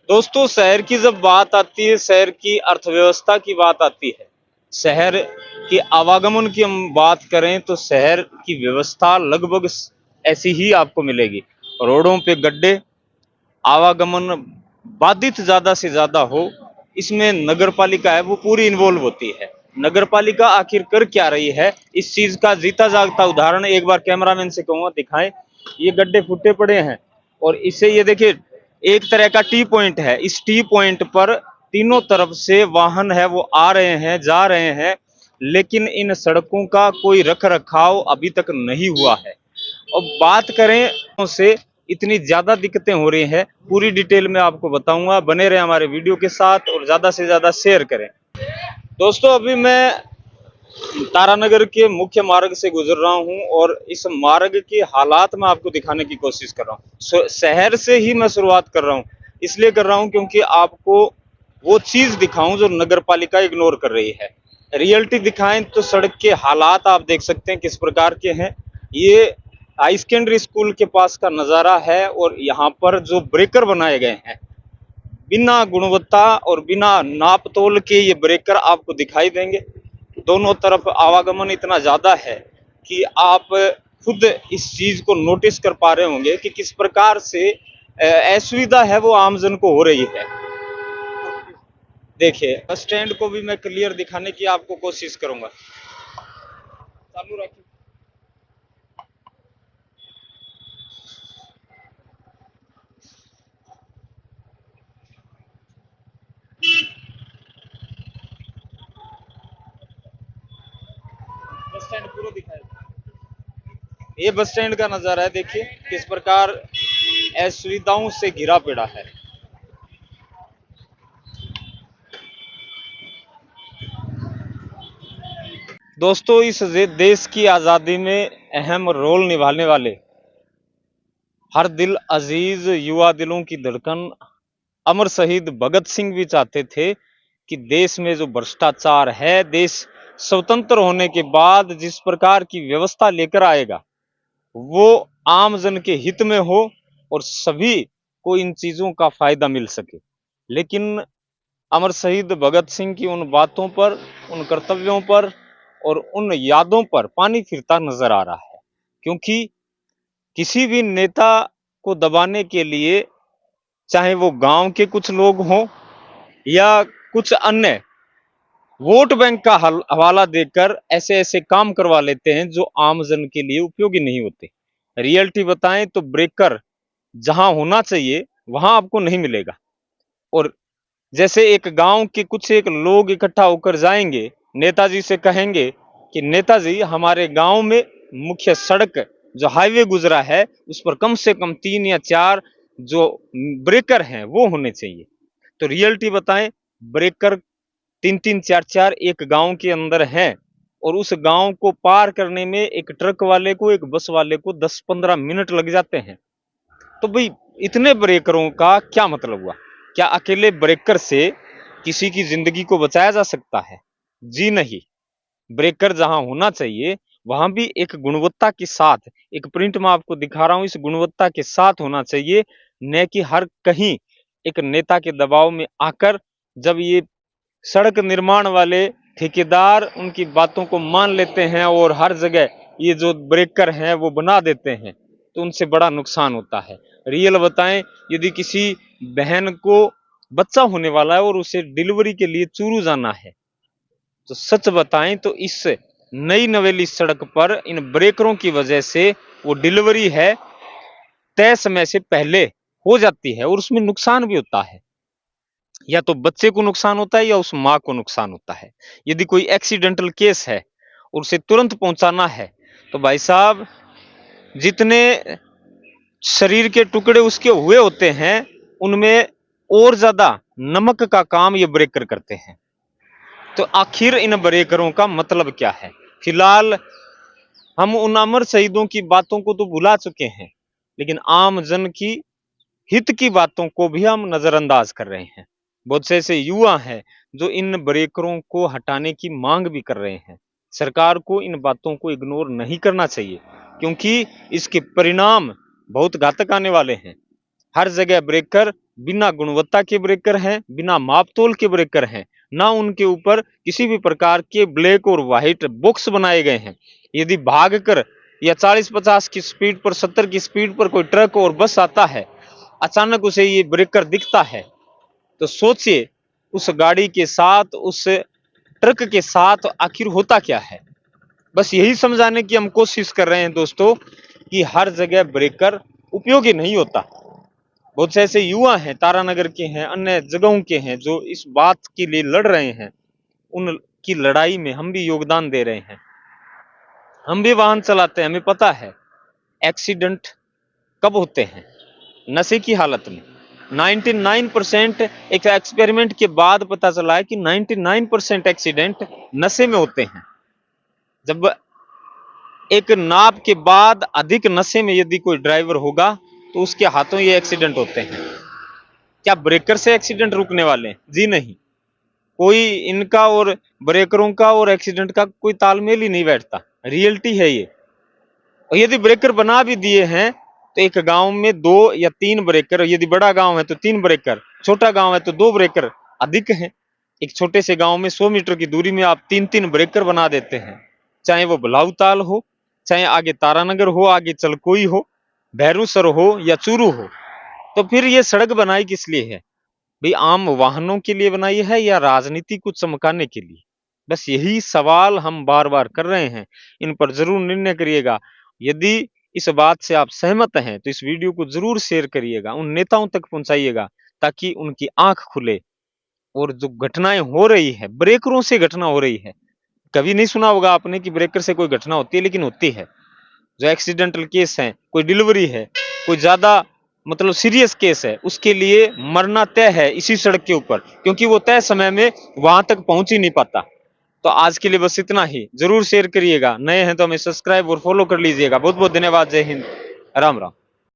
दोस्तों, शहर की जब बात आती है, शहर की अर्थव्यवस्था की बात आती है, शहर के आवागमन की हम बात करें तो शहर की व्यवस्था लगभग ऐसी ही आपको मिलेगी। रोडों पे गड्ढे, आवागमन बाधित ज्यादा से ज्यादा हो, इसमें नगर पालिका है वो पूरी इन्वॉल्व होती है। नगर पालिका आखिर कर क्या रही है, इस चीज का जीता जागता उदाहरण एक बार कैमरामैन से कहूंगा दिखाएं। ये गड्ढे फुटे पड़े हैं और इसे ये देखिए, एक तरह का टी पॉइंट है। इस टी पॉइंट पर तीनों तरफ से वाहन है वो आ रहे हैं, जा रहे हैं, लेकिन इन सड़कों का कोई रख रखाव अभी तक नहीं हुआ है। और बात करें से इतनी ज्यादा दिक्कतें हो रही हैं, पूरी डिटेल में आपको बताऊंगा। बने रहे हमारे वीडियो के साथ और ज्यादा से ज्यादा शेयर करें। दोस्तों, अभी मैं तारानगर के मुख्य मार्ग से गुजर रहा हूं और इस मार्ग के हालात में आपको दिखाने की कोशिश कर रहा हूं। शहर से ही मैं शुरुआत कर रहा हूं, इसलिए कर रहा हूं क्योंकि आपको वो चीज दिखाऊं जो नगर पालिका इग्नोर कर रही है। रियलिटी दिखाएं तो सड़क के हालात आप देख सकते हैं किस प्रकार के हैं। ये हाई सेकेंडरी स्कूल के पास का नजारा है और यहाँ पर जो ब्रेकर बनाए गए हैं, बिना गुणवत्ता और बिना नाप तोल के ये ब्रेकर आपको दिखाई देंगे। दोनों तरफ आवागमन इतना ज्यादा है कि आप खुद इस चीज को नोटिस कर पा रहे होंगे कि किस प्रकार से असुविधा है वो आमजन को हो रही है। देखिए, बस स्टैंड को भी मैं क्लियर दिखाने की आपको कोशिश करूंगा। चालू रखिए। बस स्टैंड पूरा दिखाएगा। ये बस स्टैंड का नजारा है, देखिए किस प्रकार असुविधाओं से घिरा पड़ा है। दोस्तों, इस देश की आजादी में अहम रोल निभाने वाले, हर दिल अजीज युवा दिलों की धड़कन अमर शहीद भगत सिंह भी चाहते थे कि देश में जो भ्रष्टाचार है, देश स्वतंत्र होने के बाद जिस प्रकार की व्यवस्था लेकर आएगा वो आम जन के हित में हो और सभी को इन चीजों का फायदा मिल सके। लेकिन अमर शहीद भगत सिंह की उन बातों पर, उन कर्तव्यों पर और उन यादों पर पानी फिरता नजर आ रहा है। क्योंकि किसी भी नेता को दबाने के लिए, चाहे वो गांव के कुछ लोग हों या कुछ अन्य, वोट बैंक का हवाला देकर ऐसे ऐसे काम करवा लेते हैं जो आम जन के लिए उपयोगी नहीं होते। रियलिटी बताएं तो ब्रेकर जहां होना चाहिए वहां आपको नहीं मिलेगा। और जैसे एक गांव के कुछ एक लोग इकट्ठा होकर जाएंगे, नेताजी से कहेंगे कि नेताजी हमारे गांव में मुख्य सड़क जो हाईवे गुजरा है उस पर कम से कम 3 या 4 जो ब्रेकर हैं वो होने चाहिए। तो रियलिटी बताएं, ब्रेकर 3 3 4 4 एक गांव के अंदर हैं और उस गांव को पार करने में एक ट्रक वाले को, एक बस वाले को 10 15 मिनट लग जाते हैं। तो भाई, इतने ब्रेकरों का क्या मतलब हुआ? क्या अकेले ब्रेकर से किसी की जिंदगी को बचाया जा सकता है? जी नहीं। ब्रेकर जहां होना चाहिए वहां भी एक गुणवत्ता के साथ, एक प्रिंट में आपको दिखा रहा हूं, इस गुणवत्ता के साथ होना चाहिए। न कि हर कहीं एक नेता के दबाव में आकर, जब ये सड़क निर्माण वाले ठेकेदार उनकी बातों को मान लेते हैं और हर जगह ये जो ब्रेकर हैं वो बना देते हैं, तो उनसे बड़ा नुकसान होता है। रियल बताएं, यदि किसी बहन को बच्चा होने वाला है और उसे डिलीवरी के लिए चूरू जाना है, तो सच बताएं तो इस नई नवेली सड़क पर इन ब्रेकरों की वजह से वो डिलीवरी है तय समय से पहले हो जाती है और उसमें नुकसान भी होता है। या तो बच्चे को नुकसान होता है या उस माँ को नुकसान होता है। यदि कोई एक्सीडेंटल केस है और उसे तुरंत पहुंचाना है, तो भाई साहब, जितने शरीर के टुकड़े उसके हुए होते हैं उनमें और ज्यादा नमक का काम ये ब्रेकर करते हैं। तो आखिर इन ब्रेकरों का मतलब क्या है? फिलहाल हम उन अमर शहीदों की बातों को तो भुला चुके हैं, लेकिन आम जन की हित की बातों को भी हम नजरअंदाज कर रहे हैं। बहुत से ऐसे युवा हैं जो इन ब्रेकरों को हटाने की मांग भी कर रहे हैं। सरकार को इन बातों को इग्नोर नहीं करना चाहिए, क्योंकि इसके परिणाम बहुत घातक आने वाले हैं। हर जगह ब्रेकर बिना गुणवत्ता के ब्रेकर हैं, बिना मापतोल के ब्रेकर हैं, ना उनके ऊपर किसी भी प्रकार के ब्लैक और व्हाइट बॉक्स बनाए गए हैं। यदि भागकर या 40-50 की स्पीड पर, 70 की स्पीड पर कोई ट्रक और बस आता है, अचानक उसे ये ब्रेकर दिखता है, तो सोचिए उस गाड़ी के साथ, उस ट्रक के साथ आखिर होता क्या है। बस यही समझाने की हम कोशिश कर रहे हैं दोस्तों कि हर जगह ब्रेकर उपयोगी नहीं होता। बहुत से ऐसे युवा हैं, तारानगर के हैं, अन्य जगहों के हैं, जो इस बात के लिए लड़ रहे हैं। उनकी लड़ाई में हम भी योगदान दे रहे हैं। हम भी वाहन चलाते हैं, हमें पता है एक्सीडेंट कब होते हैं, नशे की हालत में। 99% एक एक्सपेरिमेंट के बाद पता चला है कि 99% एक्सीडेंट नशे में होते हैं। जब एक नाप के बाद अधिक नशे में यदि कोई ड्राइवर होगा तो उसके हाथों ये एक्सीडेंट होते हैं। क्या ब्रेकर से एक्सीडेंट रुकने वाले हैं? जी नहीं। कोई इनका और ब्रेकरों का और एक्सीडेंट का कोई तालमेल ही नहीं बैठता। रियलिटी है ये। और यदि ब्रेकर बना भी दिए हैं तो एक गांव में 2 या 3 ब्रेकर, यदि बड़ा गांव है तो 3 ब्रेकर, छोटा गांव है तो 2 ब्रेकर अधिक हैं। एक छोटे से गांव में 100 मीटर की दूरी में आप 3-3 ब्रेकर बना देते हैं, चाहे वो भलाउताल हो, चाहे आगे तारानगर हो, आगे चलकोई हो, भैरूसर हो या चूरू हो। तो फिर ये सड़क बनाई किस लिए है भाई? आम वाहनों के लिए बनाई है या राजनीति को चमकाने के लिए? बस यही सवाल हम बार बार कर रहे हैं। इन पर जरूर निर्णय करिएगा। यदि इस बात से आप सहमत हैं तो इस वीडियो को जरूर शेयर करिएगा, उन नेताओं तक पहुंचाइएगा, ताकि उनकी आंख खुले। और जो घटनाएं हो रही है, ब्रेकरों से घटना हो रही है, कभी नहीं सुना होगा आपने कि ब्रेकर से कोई घटना होती है, लेकिन होती है। जो एक्सीडेंटल केस है, कोई डिलीवरी है, कोई ज्यादा मतलब सीरियस केस है, उसके लिए मरना तय है इसी सड़क के ऊपर, क्योंकि वो तय समय में वहां तक पहुंच ही नहीं पाता। तो आज के लिए बस इतना ही। जरूर शेयर करिएगा, नए हैं तो हमें सब्सक्राइब और फॉलो कर लीजिएगा। बहुत बहुत धन्यवाद। जय हिंद, राम राम।